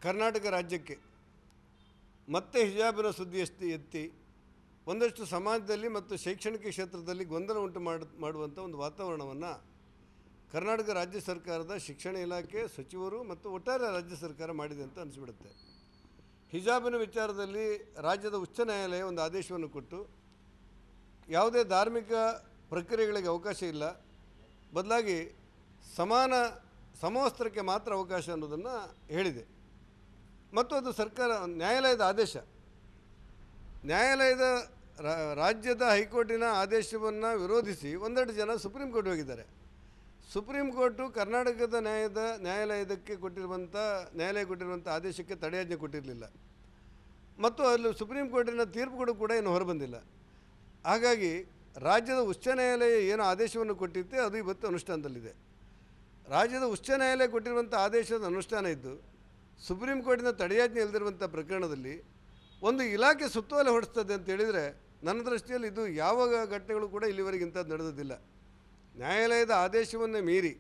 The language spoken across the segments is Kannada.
ಕರ್ನಾಟಕ ರಾಜ್ಯಕ್ಕೆ ಮತ್ತೆ ಹಿಜಾಬಿನ ಸುದ್ದಿ ಎತ್ತಿ ಒಂದಷ್ಟು ಸಮಾಜದಲ್ಲಿ ಮತ್ತು ಶೈಕ್ಷಣಿಕ ಕ್ಷೇತ್ರದಲ್ಲಿ ಗೊಂದಲ ಉಂಟು ಮಾಡುವಂಥ ಒಂದು ವಾತಾವರಣವನ್ನು ಕರ್ನಾಟಕ ರಾಜ್ಯ ಸರ್ಕಾರದ ಶಿಕ್ಷಣ ಇಲಾಖೆ ಸಚಿವರು ಮತ್ತು ಒಟ್ಟಾರೆ ರಾಜ್ಯ ಸರ್ಕಾರ ಮಾಡಿದೆ ಅಂತ ಅನಿಸ್ಬಿಡುತ್ತೆ. ಹಿಜಾಬಿನ ವಿಚಾರದಲ್ಲಿ ರಾಜ್ಯದ ಉಚ್ಚ ನ್ಯಾಯಾಲಯ ಒಂದು ಆದೇಶವನ್ನು ಕೊಟ್ಟು ಯಾವುದೇ ಧಾರ್ಮಿಕ ಪ್ರಕ್ರಿಯೆಗಳಿಗೆ ಅವಕಾಶ ಇಲ್ಲ, ಬದಲಾಗಿ ಸಮವಸ್ತ್ರಕ್ಕೆ ಮಾತ್ರ ಅವಕಾಶ ಅನ್ನೋದನ್ನು ಹೇಳಿದೆ. ಮತ್ತು ಅದು ನ್ಯಾಯಾಲಯದ ಆದೇಶ, ರಾಜ್ಯದ ಹೈಕೋರ್ಟಿನ ಆದೇಶವನ್ನು ವಿರೋಧಿಸಿ ಒಂದೆರಡು ಜನ ಸುಪ್ರೀಂ ಕೋರ್ಟ್ ಹೋಗಿದ್ದಾರೆ. ಸುಪ್ರೀಂ ಕೋರ್ಟು ಕರ್ನಾಟಕದ ನ್ಯಾಯಾಲಯ ಕೊಟ್ಟಿರುವಂಥ ಆದೇಶಕ್ಕೆ ತಡೆಯಾಜ್ಞೆ ಕೊಟ್ಟಿರಲಿಲ್ಲ ಮತ್ತು ಅಲ್ಲಿ ಸುಪ್ರೀಂ ಕೋರ್ಟಿನ ತೀರ್ಪುಗಳು ಕೂಡ ಏನು ಹೊರಬಂದಿಲ್ಲ. ಹಾಗಾಗಿ ರಾಜ್ಯದ ಉಚ್ಚ ನ್ಯಾಯಾಲಯ ಏನು ಆದೇಶವನ್ನು ಕೊಟ್ಟಿತ್ತೆ ಅದು ಇವತ್ತು ಅನುಷ್ಠಾನದಲ್ಲಿದೆ. ರಾಜ್ಯದ ಉಚ್ಚ ನ್ಯಾಯಾಲಯ ಕೊಟ್ಟಿರುವಂಥ ಆದೇಶದ ಅನುಷ್ಠಾನ ಇದ್ದು ಸುಪ್ರೀಂ ಕೋರ್ಟಿನ ತಡೆಯಾಜ್ಞೆ ಇಲ್ಲದಿರುವಂಥ ಪ್ರಕರಣದಲ್ಲಿ ಒಂದು ಇಲಾಖೆ ಸುತ್ತೋಲೆ ಹೊಡಿಸ್ತದೆ ಅಂತ ಹೇಳಿದರೆ ನನ್ನ ದೃಷ್ಟಿಯಲ್ಲಿ ಇದು ಯಾವ ಘಟನೆಗಳು ಕೂಡ ಇಲ್ಲಿವರೆಗೆ ಇಂಥದ್ದು ನಡೆದಿಲ್ಲ. ನ್ಯಾಯಾಲಯದ ಆದೇಶವನ್ನೇ ಮೀರಿ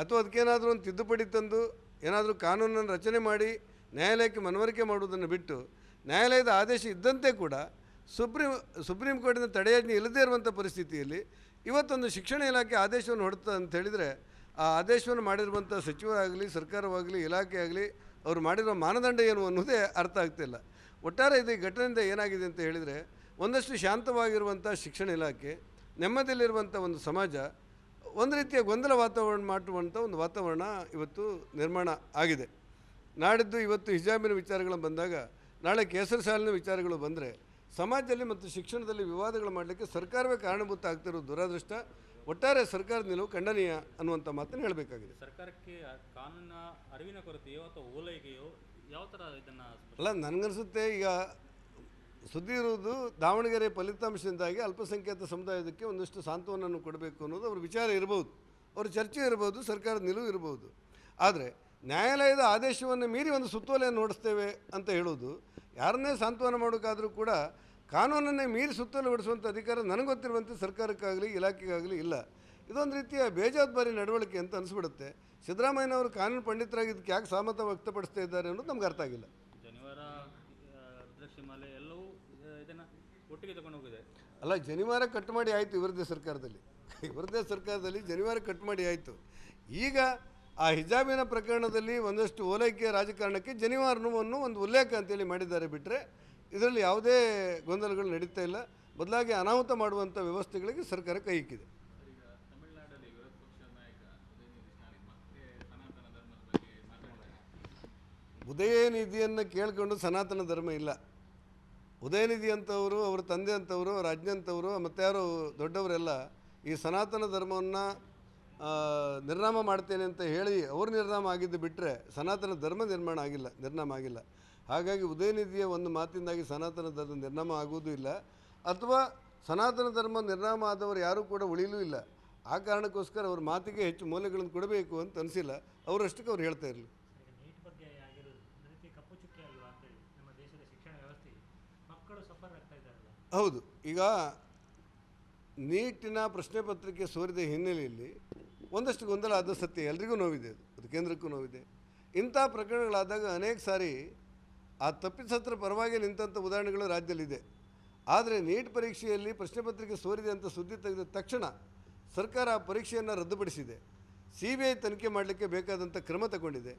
ಅಥವಾ ಅದಕ್ಕೇನಾದರೂ ಒಂದು ತಿದ್ದುಪಡಿ ತಂದು ಏನಾದರೂ ಕಾನೂನನ್ನು ರಚನೆ ಮಾಡಿ ನ್ಯಾಯಾಲಯಕ್ಕೆ ಮನವರಿಕೆ ಮಾಡುವುದನ್ನು ಬಿಟ್ಟು ನ್ಯಾಯಾಲಯದ ಆದೇಶ ಇದ್ದಂತೆ ಕೂಡ ಸುಪ್ರೀಂ ಕೋರ್ಟಿನ ತಡೆಯಾಜ್ಞೆ ಇಲ್ಲದೇ ಇರುವಂಥ ಪರಿಸ್ಥಿತಿಯಲ್ಲಿ ಇವತ್ತೊಂದು ಶಿಕ್ಷಣ ಇಲಾಖೆ ಆದೇಶವನ್ನು ಹೊಡ್ತಾ ಅಂತ ಹೇಳಿದರೆ ಆ ಆದೇಶವನ್ನು ಮಾಡಿರುವಂಥ ಸಚಿವರಾಗಲಿ ಸರ್ಕಾರವಾಗಲಿ ಇಲಾಖೆ ಆಗಲಿ ಅವರು ಮಾಡಿರೋ ಮಾನದಂಡ ಏನು ಅನ್ನೋದೇ ಅರ್ಥ ಆಗ್ತಿಲ್ಲ. ಒಟ್ಟಾರೆ ಇದು ಘಟನೆಯಿಂದ ಏನಾಗಿದೆ ಅಂತ ಹೇಳಿದರೆ ಒಂದಷ್ಟು ಶಾಂತವಾಗಿರುವಂಥ ಶಿಕ್ಷಣ ಇಲಾಖೆ, ನೆಮ್ಮದಿಯಲ್ಲಿರುವಂಥ ಒಂದು ಸಮಾಜ ಒಂದು ರೀತಿಯ ಗೊಂದಲ ವಾತಾವರಣ ಮಾಡುವಂಥ ಒಂದು ವಾತಾವರಣ ಇವತ್ತು ನಿರ್ಮಾಣ ಆಗಿದೆ. ನಾಡಿದ್ದು ಇವತ್ತು ಹಿಜಾಬಿನ ವಿಚಾರಗಳು ಬಂದಾಗ ನಾಳೆ ಕೇಸರಿ ಸಾಲಿನ ವಿಚಾರಗಳು ಬಂದರೆ ಸಮಾಜದಲ್ಲಿ ಮತ್ತು ಶಿಕ್ಷಣದಲ್ಲಿ ವಿವಾದಗಳು ಮಾಡಲಿಕ್ಕೆ ಸರ್ಕಾರವೇ ಕಾರಣಭೂತ ಆಗ್ತಿರೋದು ದುರಾದೃಷ್ಟ. ಒಟ್ಟಾರೆ ಸರ್ಕಾರದ ನಿಲುವು ಖಂಡನೀಯ ಅನ್ನುವಂಥ ಮಾತನ್ನು ಹೇಳಬೇಕಾಗಿದೆ. ಸರ್ಕಾರಕ್ಕೆ ಕಾನೂನಿನ ಅರಿವಿನ ಕೊರತೆಯೋ ಅಥವಾ ಓಲೈಕೆಯೋ ಯಾವ ಥರ ಇದನ್ನು ಅಲ್ಲ, ನನಗನ್ನಿಸುತ್ತೆ ಈಗ ಸುದ್ದಿ ಇರುವುದು ದಾವಣಗೆರೆ ಫಲಿತಾಂಶದಿಂದಾಗಿ ಅಲ್ಪಸಂಖ್ಯಾತ ಸಮುದಾಯಕ್ಕೆ ಒಂದಷ್ಟು ಸಾಂತ್ವನವನ್ನು ಕೊಡಬೇಕು ಅನ್ನೋದು ಅವ್ರ ವಿಚಾರ ಇರ್ಬೋದು, ಅವ್ರ ಚರ್ಚೆ ಇರ್ಬೋದು, ಸರ್ಕಾರದ ನಿಲುವು ಇರ್ಬೋದು. ಆದರೆ ನ್ಯಾಯಾಲಯದ ಆದೇಶವನ್ನು ಮೀರಿ ಒಂದು ಸುತ್ತೋಲೆಯನ್ನು ಹೊಡಿಸ್ತೇವೆ ಅಂತ ಹೇಳೋದು, ಯಾರನ್ನೇ ಸಾಂತ್ವನ ಮಾಡೋಕ್ಕಾದರೂ ಕೂಡ ಕಾನೂನನ್ನೇ ಮೀರಿ ಸುತ್ತೋಲೆ ಹೊಡಿಸುವಂಥ ಅಧಿಕಾರ ನನಗೆ ಗೊತ್ತಿರುವಂತೆ ಸರ್ಕಾರಕ್ಕಾಗಲಿ ಇಲಾಖೆಗಾಗಲಿ ಇಲ್ಲ. ಇದೊಂದು ರೀತಿಯ ಬೇಜವಾಬ್ದಾರಿ ನಡವಳಿಕೆ ಅಂತ ಅನಿಸ್ಬಿಡುತ್ತೆ. ಸಿದ್ದರಾಮಯ್ಯನವರು ಕಾನೂನು ಪಂಡಿತರಾಗಿದ್ದಕ್ಕೆ ಯಾಕೆ ಸಹಮತ ವ್ಯಕ್ತಪಡಿಸ್ತಾ ಇದ್ದಾರೆ ಅನ್ನೋದು ನಮ್ಗೆ ಅರ್ಥ ಆಗಿಲ್ಲ. ಎಲ್ಲವೂ ಇದನ್ನು ಒಟ್ಟಿಗೆ ತಗೊಂಡು ಹೋಗಿದೆ. ಅಲ್ಲ, ಜನಿವಾರ ಕಟ್ ಮಾಡಿ ಆಯಿತು ಇವರದೇ ಸರ್ಕಾರದಲ್ಲಿ ಜನಿವಾರ ಕಟ್ ಮಾಡಿ ಆಯಿತು. ಈಗ ಆ ಹಿಜಾಬಿನ ಪ್ರಕರಣದಲ್ಲಿ ಒಂದಷ್ಟು ಓಲೈಕೆ ರಾಜಕಾರಣಕ್ಕೆ ಜನಿವಾರವನ್ನು ಒಂದು ಉಲ್ಲೇಖ ಅಂತೇಳಿ ಮಾಡಿದ್ದಾರೆ ಬಿಟ್ಟರೆ ಇದರಲ್ಲಿ ಯಾವುದೇ ಗೊಂದಲಗಳು ನಡೀತಾ ಇಲ್ಲ. ಬದಲಾಗಿ ಅನಾಹುತ ಮಾಡುವಂಥ ವ್ಯವಸ್ಥೆಗಳಿಗೆ ಸರ್ಕಾರ ಕೈ ಇಕ್ಕಿದೆ. ಉದಯನಿಧಿಯನ್ನು ಕೇಳಿಕೊಂಡು ಸನಾತನ ಧರ್ಮ ಇಲ್ಲ. ಉದಯನಿಧಿ ಅಂತವರು, ಅವರ ತಂದೆ ಅಂತವರು, ಅವರ ಅಜ್ಜ ಅಂತವರು, ಮತ್ತಾರು ದೊಡ್ಡವರೆಲ್ಲ ಈ ಸನಾತನ ಧರ್ಮವನ್ನು ನಿರ್ನಾಮ ಮಾಡ್ತೇನೆ ಅಂತ ಹೇಳಿ ಅವರು ನಿರ್ನಾಮ ಆಗಿದ್ದು ಬಿಟ್ಟರೆ ಸನಾತನ ಧರ್ಮ ನಿರ್ನಾಮ ಆಗಿಲ್ಲ. ಹಾಗಾಗಿ ಉದಯನಿಧಿಯ ಒಂದು ಮಾತಿಂದಾಗಿ ಸನಾತನ ಧರ್ಮ ನಿರ್ನಾಮ ಆಗುವುದೂ ಇಲ್ಲ, ಅಥವಾ ಸನಾತನ ಧರ್ಮ ನಿರ್ನಾಮ ಆದವರು ಯಾರೂ ಕೂಡ ಉಳಿಯಲೂ ಇಲ್ಲ. ಆ ಕಾರಣಕ್ಕೋಸ್ಕರ ಅವ್ರ ಮಾತಿಗೆ ಹೆಚ್ಚು ಮೌಲ್ಯಗಳನ್ನು ಕೊಡಬೇಕು ಅಂತ ಅನಿಸಿಲ್ಲ. ಅವರಷ್ಟಕ್ಕೆ ಅವ್ರು ಹೇಳ್ತಾ ಇರಲಿ. ಹೌದು, ಈಗ ನೀಟಿನ ಪ್ರಶ್ನೆ ಪತ್ರಿಕೆ ಸೋರಿದ ಹಿನ್ನೆಲೆಯಲ್ಲಿ ಒಂದಷ್ಟು ಗೊಂದಲ ಆದ ಸತ್ಯ, ಎಲ್ರಿಗೂ ನೋವಿದೆ, ಅದು ಕೇಂದ್ರಕ್ಕೂ ನೋವಿದೆ. ಇಂಥ ಪ್ರಕರಣಗಳಾದಾಗ ಅನೇಕ ಸಾರಿ ಆ ತಪ್ಪಿತಸ್ಥರ ಪರವಾಗಿ ನಿಂತಹ ಉದಾಹರಣೆಗಳು ರಾಜ್ಯದಲ್ಲಿದೆ. ಆದರೆ ನೀಟ್ ಪರೀಕ್ಷೆಯಲ್ಲಿ ಪ್ರಶ್ನೆ ಪತ್ರಿಕೆ ಸೋರಿದೆ ಅಂತ ಸುದ್ದಿ ತೆಗೆದ ತಕ್ಷಣ ಸರ್ಕಾರ ಆ ಪರೀಕ್ಷೆಯನ್ನು ರದ್ದುಪಡಿಸಿದೆ. CBI ತನಿಖೆ ಮಾಡಲಿಕ್ಕೆ ಬೇಕಾದಂಥ ಕ್ರಮ ತಗೊಂಡಿದೆ.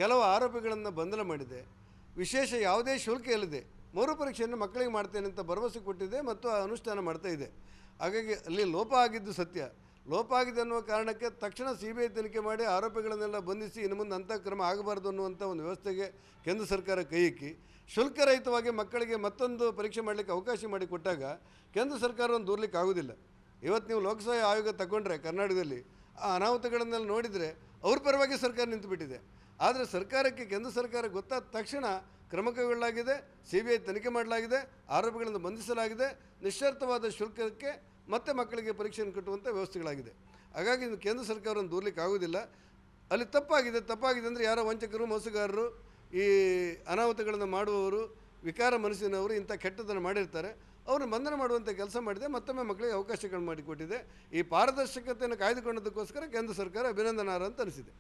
ಕೆಲವು ಆರೋಪಿಗಳನ್ನು ಬಂಧನ ಮಾಡಿದೆ. ವಿಶೇಷ ಯಾವುದೇ ಶುಲ್ಕ ಇಲ್ಲದೆ ಮರುಪರೀಕ್ಷೆಯನ್ನು ಮಕ್ಕಳಿಗೆ ಮಾಡ್ತೇನೆ ಅಂತ ಭರವಸೆ ಕೊಟ್ಟಿದೆ ಮತ್ತು ಆ ಅನುಷ್ಠಾನ ಮಾಡ್ತಾ ಇದೆ. ಹಾಗಾಗಿ ಅಲ್ಲಿ ಲೋಪ ಆಗಿದ್ದು ಸತ್ಯ. ಲೋಪ ಆಗಿದೆ ಅನ್ನುವ ಕಾರಣಕ್ಕೆ ತಕ್ಷಣ CBI ತನಿಖೆ ಮಾಡಿ ಆರೋಪಿಗಳನ್ನೆಲ್ಲ ಬಂಧಿಸಿ ಇನ್ನು ಮುಂದೆ ಅಂಥ ಕ್ರಮ ಆಗಬಾರ್ದು ಅನ್ನುವಂಥ ಒಂದು ವ್ಯವಸ್ಥೆಗೆ ಕೇಂದ್ರ ಸರ್ಕಾರ ಕೈ ಇಕ್ಕಿ ಶುಲ್ಕರಹಿತವಾಗಿ ಮಕ್ಕಳಿಗೆ ಮತ್ತೊಂದು ಪರೀಕ್ಷೆ ಮಾಡಲಿಕ್ಕೆ ಅವಕಾಶ ಮಾಡಿಕೊಟ್ಟಾಗ ಕೇಂದ್ರ ಸರ್ಕಾರವನ್ನು ದೂರಲಿಕ್ಕೆ ಆಗೋದಿಲ್ಲ. ಇವತ್ತು ನೀವು ಲೋಕಸಭಾ ಆಯೋಗ ತಗೊಂಡ್ರೆ ಕರ್ನಾಟಕದಲ್ಲಿ ಆ ಅನಾಹುತಗಳನ್ನೆಲ್ಲ ನೋಡಿದರೆ ಅವ್ರ ಪರವಾಗಿ ಸರ್ಕಾರ ನಿಂತುಬಿಟ್ಟಿದೆ. ಆದರೆ ಸರ್ಕಾರಕ್ಕೆ ಕೇಂದ್ರ ಸರ್ಕಾರ ಗೊತ್ತಾದ ತಕ್ಷಣ ಕ್ರಮ ಕೈಗೊಳ್ಳಲಾಗಿದೆ, CBI ತನಿಖೆ ಮಾಡಲಾಗಿದೆ, ಆರೋಪಿಗಳನ್ನು ಬಂಧಿಸಲಾಗಿದೆ, ನಿಶ್ಚರ್ಥವಾದ ಶುಲ್ಕಕ್ಕೆ ಮತ್ತೆ ಮಕ್ಕಳಿಗೆ ಪರೀಕ್ಷೆಯನ್ನು ಕಟ್ಟುವಂಥ ವ್ಯವಸ್ಥೆಗಳಾಗಿದೆ. ಹಾಗಾಗಿ ಇದು ಕೇಂದ್ರ ಸರ್ಕಾರವನ್ನು ದೂರಲಿಕ್ಕೆ ಆಗೋದಿಲ್ಲ. ಅಲ್ಲಿ ತಪ್ಪಾಗಿದೆ ಅಂದರೆ ಯಾರೋ ವಂಚಕರು, ಮೋಸಗಾರರು, ಈ ಅನಾಹುತಗಳನ್ನು ಮಾಡುವವರು, ವಿಕಾರ ಮನಸ್ಸಿನವರು ಇಂಥ ಕೆಟ್ಟದನ್ನು ಮಾಡಿರ್ತಾರೆ, ಅವ್ರನ್ನ ಬಂಧನ ಮಾಡುವಂಥ ಕೆಲಸ ಮಾಡಿದೆ. ಮತ್ತೊಮ್ಮೆ ಮಕ್ಕಳಿಗೆ ಅವಕಾಶಗಳು ಮಾಡಿಕೊಟ್ಟಿದೆ. ಈ ಪಾರದರ್ಶಕತೆಯನ್ನು ಕಾಯ್ದುಕೊಂಡದಕ್ಕೋಸ್ಕರ ಕೇಂದ್ರ ಸರ್ಕಾರ ಅಭಿನಂದನಾರ್ಹ ಅಂತ ಅನಿಸಿದೆ.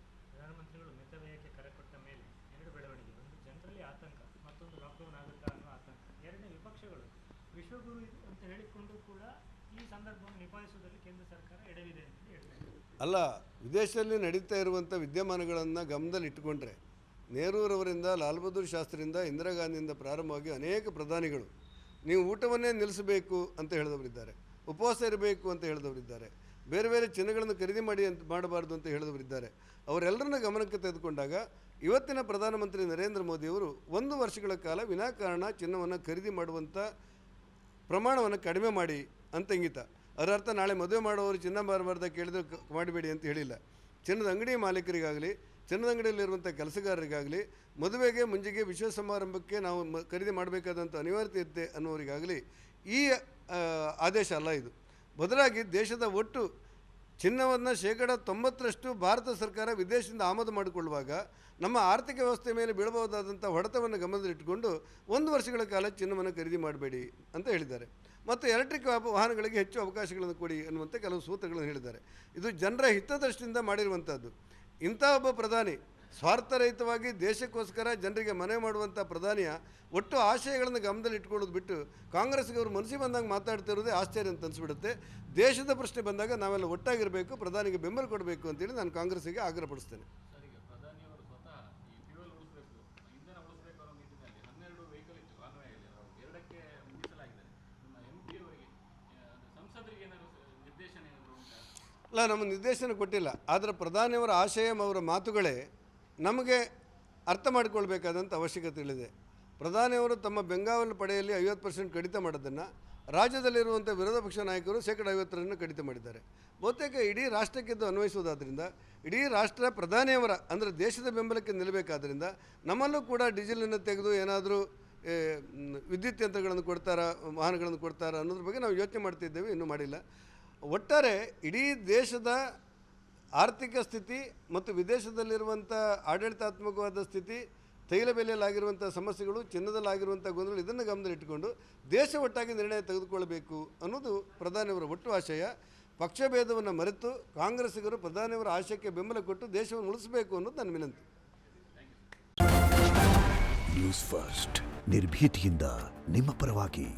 ವಿಶ್ವಗುರು ಅಂತ ಹೇಳಿಕೊಂಡು ಕೂಡ ಈ ಸಂದರ್ಭವನ್ನು ನಿಭಾಯಿಸುವುದರಲ್ಲಿ ಕೇಂದ್ರ ಸರ್ಕಾರ ಎಡವಿದೆ ಅಂತ ಹೇಳ್ತಾರೆ. ಅಲ್ಲ, ವಿದೇಶದಲ್ಲಿ ನಡೀತಾ ಇರುವಂಥ ವಿದ್ಯಮಾನಗಳನ್ನು ಗಮನದಲ್ಲಿ ಇಟ್ಟುಕೊಂಡ್ರೆ ನೆಹರೂರವರಿಂದ, ಲಾಲ್ ಬಹದ್ದೂರ್ ಶಾಸ್ತ್ರಿಯಿಂದ, ಇಂದಿರಾ ಗಾಂಧಿಯಿಂದ ಪ್ರಾರಂಭವಾಗಿ ಅನೇಕ ಪ್ರಧಾನಿಗಳು ನೀವು ಊಟವನ್ನೇ ನಿಲ್ಲಿಸಬೇಕು ಅಂತ ಹೇಳಿದವರಿದ್ದಾರೆ, ಉಪವಾಸ ಇರಬೇಕು ಅಂತ ಹೇಳಿದವರಿದ್ದಾರೆ, ಬೇರೆ ಬೇರೆ ಚಿನ್ನಗಳನ್ನು ಖರೀದಿ ಮಾಡಬಾರ್ದು ಅಂತ ಹೇಳಿದವರಿದ್ದಾರೆ. ಅವರೆಲ್ಲರನ್ನ ಗಮನಕ್ಕೆ ತೆಗೆದುಕೊಂಡಾಗ ಇವತ್ತಿನ ಪ್ರಧಾನಮಂತ್ರಿ ನರೇಂದ್ರ ಮೋದಿಯವರು 1 ವರ್ಷಗಳ ಕಾಲ ವಿನಾಕಾರಣ ಚಿನ್ನವನ್ನು ಖರೀದಿ ಮಾಡುವಂಥ ಪ್ರಮಾಣವನ್ನು ಕಡಿಮೆ ಮಾಡಿ ಅಂತ ಇಂಗಿತ. ಅದರ ಅರ್ಥ ನಾಳೆ ಮದುವೆ ಮಾಡೋರು ಚಿನ್ನ ಮಾರಬಾರ್ದ ಕೇಳಿದ್ರೆ ಮಾಡಬೇಡಿ ಅಂತ ಹೇಳಿಲ್ಲ. ಚಿನ್ನದ ಅಂಗಡಿ ಮಾಲೀಕರಿಗಾಗಲಿ, ಚಿನ್ನದ ಅಂಗಡಿಯಲ್ಲಿರುವಂಥ ಕೆಲಸಗಾರರಿಗಾಗಲಿ, ಮದುವೆಗೆ ಮುಂಜೆಗೆ ವಿಶ್ವ ಸಮಾರಂಭಕ್ಕೆ ನಾವು ಖರೀದಿ ಮಾಡಬೇಕಾದಂಥ ಅನಿವಾರ್ಯತೆ ಇರುತ್ತೆ ಅನ್ನೋರಿಗಾಗಲಿ ಈ ಆದೇಶ ಅಲ್ಲ ಇದು. ಬದಲಾಗಿ ದೇಶದ ಒಟ್ಟು ಚಿನ್ನವನ್ನು 90% ಭಾರತ ಸರ್ಕಾರ ವಿದೇಶದಿಂದ ಆಮದು ಮಾಡಿಕೊಳ್ಳುವಾಗ ನಮ್ಮ ಆರ್ಥಿಕ ವ್ಯವಸ್ಥೆ ಮೇಲೆ ಬೀಳಬಹುದಾದಂಥ ಹೊಡೆತವನ್ನು ಗಮನದಲ್ಲಿಟ್ಟುಕೊಂಡು 1 ವರ್ಷಗಳ ಕಾಲ ಚಿನ್ನವನ್ನು ಖರೀದಿ ಮಾಡಬೇಡಿ ಅಂತ ಹೇಳಿದ್ದಾರೆ. ಮತ್ತು ಎಲೆಕ್ಟ್ರಿಕ್ ವಾಹನಗಳಿಗೆ ಹೆಚ್ಚು ಅವಕಾಶಗಳನ್ನು ಕೊಡಿ ಅನ್ನುವಂಥ ಕೆಲವು ಸೂತ್ರಗಳನ್ನು ಹೇಳಿದ್ದಾರೆ. ಇದು ಜನರ ಹಿತದೃಷ್ಟಿಯಿಂದ ಮಾಡಿರುವಂಥದ್ದು. ಇಂಥ ಒಬ್ಬ ಪ್ರಧಾನಿ ಸ್ವಾರ್ಥರಹಿತವಾಗಿ ದೇಶಕ್ಕೋಸ್ಕರ ಜನರಿಗೆ ಮನವಿ ಮಾಡುವಂಥ ಪ್ರಧಾನಿಯ ಒಟ್ಟು ಆಶಯಗಳನ್ನು ಗಮನದಲ್ಲಿ ಇಟ್ಕೊಳ್ಳೋದು ಬಿಟ್ಟು ಕಾಂಗ್ರೆಸ್ಗೆ ಅವರು ಮನಸ್ಸಿಗೆ ಬಂದಾಗ ಮಾತಾಡ್ತಿರೋದೇ ಆಶ್ಚರ್ಯ ಅಂತ ಅನಿಸ್ಬಿಡುತ್ತೆ. ದೇಶದ ಪ್ರಶ್ನೆ ಬಂದಾಗ ನಾವೆಲ್ಲ ಒಟ್ಟಾಗಿರಬೇಕು, ಪ್ರಧಾನಿಗೆ ಬೆಂಬಲ ಕೊಡಬೇಕು ಅಂತೇಳಿ ನಾನು ಕಾಂಗ್ರೆಸ್ಸಿಗೆ ಆಗ್ರಹಪಡಿಸ್ತೇನೆ. ಪ್ರಧಾನಿಯವರು ಸ್ವತಃ ಈ ಫ್ಯೂಯಲ್ ಉಳಿಸಬೇಕು, ಇಂಧನ ಉಳಿಸಬೇಕು ಅನ್ನೋ ನಿಟ್ಟಿನಲ್ಲಿ 12 ವೆಹಿಕಲ್ ಇತ್ತು ಕಾನ್ವಾಯಲ್ಲಿ, 2ಕ್ಕೆ ಮುಗಿಸಲಾಗಿದೆ. ನಿಮ್ಮ MP ಅವರಿಗೆ ಸಂಸದರಿಗೆ ಏನಾದರೂ ನಿರ್ದೇಶನ ಏನಾದರೂ ಉಂಟಾ? ಅಲ್ಲ, ನಮ್ಮ ನಿರ್ದೇಶನ ಕೊಟ್ಟಿಲ್ಲ. ಆದರೆ ಪ್ರಧಾನಿಯವರ ಆಶಯ, ಅವರ ಮಾತುಗಳೇ ನಮಗೆ ಅರ್ಥ ಮಾಡಿಕೊಳ್ಬೇಕಾದಂಥ ಅವಶ್ಯಕತೆಗಳಿದೆ. ಪ್ರಧಾನಿಯವರು ತಮ್ಮ ಬೆಂಗಾವಲು ಪಡೆಯಲ್ಲಿ 50% ಕಡಿತ ಮಾಡೋದನ್ನು ರಾಜ್ಯದಲ್ಲಿರುವಂಥ ವಿರೋಧ ಪಕ್ಷ ನಾಯಕರು 50% ಕಡಿತ ಮಾಡಿದ್ದಾರೆ. ಬಹುತೇಕ ಇಡೀ ರಾಷ್ಟ್ರಕ್ಕೆ ಇದು ಅನ್ವಯಿಸುವುದಾದ್ದರಿಂದ ಇಡೀ ರಾಷ್ಟ್ರ ಪ್ರಧಾನಿಯವರ ಅಂದರೆ ದೇಶದ ಬೆಂಬಲಕ್ಕೆ ನಿಲ್ಲಬೇಕಾದ್ರಿಂದ ನಮ್ಮಲ್ಲೂ ಕೂಡ ಡೀಸೆಲನ್ನು ತೆಗೆದು ಏನಾದರೂ ವಿದ್ಯುತ್ ಯಂತ್ರಗಳನ್ನು ಕೊಡ್ತಾರಾ, ವಾಹನಗಳನ್ನು ಕೊಡ್ತಾರಾ ಅನ್ನೋದ್ರ ಬಗ್ಗೆ ನಾವು ಯೋಚನೆ ಮಾಡ್ತಿದ್ದೇವೆ, ಇನ್ನೂ ಮಾಡಿಲ್ಲ. ಒಟ್ಟಾರೆ ಇಡೀ ದೇಶದ ಆರ್ಥಿಕ ಸ್ಥಿತಿ ಮತ್ತು ವಿದೇಶದಲ್ಲಿರುವಂಥ ಆಡಳಿತಾತ್ಮಕವಾದ ಸ್ಥಿತಿ, ತೈಲ ಬೆಲೆಯಲ್ಲಾಗಿರುವಂಥ ಸಮಸ್ಯೆಗಳು, ಚಿನ್ನದಲ್ಲಾಗಿರುವಂಥ ಗೊಂದಲ, ಇದನ್ನು ಗಮನದಲ್ಲಿಟ್ಟುಕೊಂಡು ದೇಶ ಒಟ್ಟಾಗಿ ನಿರ್ಣಯ ತೆಗೆದುಕೊಳ್ಳಬೇಕು ಅನ್ನೋದು ಪ್ರಧಾನಿಯವರ ಒಟ್ಟು ಆಶಯ. ಪಕ್ಷಭೇದವನ್ನು ಮರೆತು ಕಾಂಗ್ರೆಸ್ಸಿಗರು ಪ್ರಧಾನಿಯವರ ಆಶಯಕ್ಕೆ ಬೆಂಬಲ ಕೊಟ್ಟು ದೇಶವನ್ನು ಉಳಿಸಬೇಕು ಅನ್ನೋದು ನನ್ನ ವಿನಂತಿ. ನ್ಯೂಸ್ ಫಸ್ಟ್ ನಿರ್ಭೀತಿಯಿಂದ ನಿಮ್ಮ ಪರವಾಗಿ.